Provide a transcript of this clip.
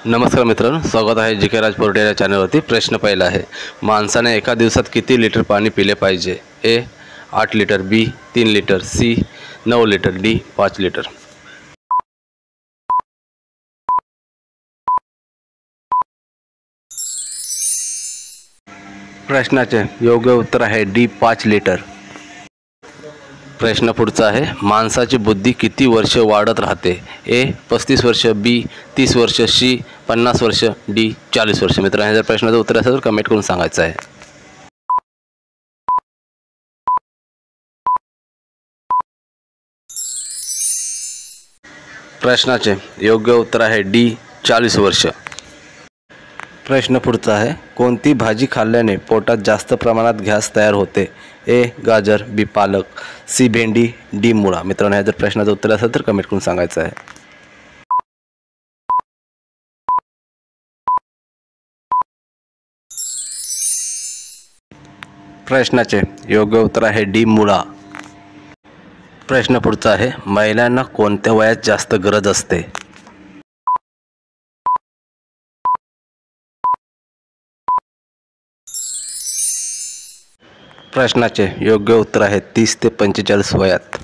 नमस्कार मित्रांनो, स्वागत आहे जी के राज पोर्टे या चॅनलवरती। प्रश्न पहिला आहे, माणसाने एका दिवसात किती लिटर पाणी पिले पाहिजे? A 8 litre, B 3 litre, C 9 litre, D 5 litre. प्रश्नाचे योग्य उत्तर आहे डी 5 लिटर। प्रश्न पुढचा आहे, माणसाची बुद्धी किती वर्ष वाढत राहते? ए 35 वर्ष, बी 30 वर्ष, सी 50 वर्ष, डी 40 वर्ष। मित्रांनो, जर प्रश्नाचं उत्तर असेल तर कमेंट करून सांगायचं आहे। प्रश्नाचे योग्य उत्तर आहे डी 40 वर्ष। प्रश्न पुढचा आहे, कोणती भाजी खाल्ल्याने पोटात जास्त प्रमाणात गॅस तयार होते? ए गाजर, बी पालक, सी भेंडी, डी मुळा। मित्रांनो, जर प्रश्नाचं उत्तर असेल तर कमेंट करून सांगायचं आहे। प्रश्नाचे योग्य उत्तर आहे डी मुळा। प्रश्न पुढचा आहे, महिलांना कोणत्या वयात जास्त गरज असते? प्रश्नाचे योग्य उत्तर आहे 30 ते 45 वयात।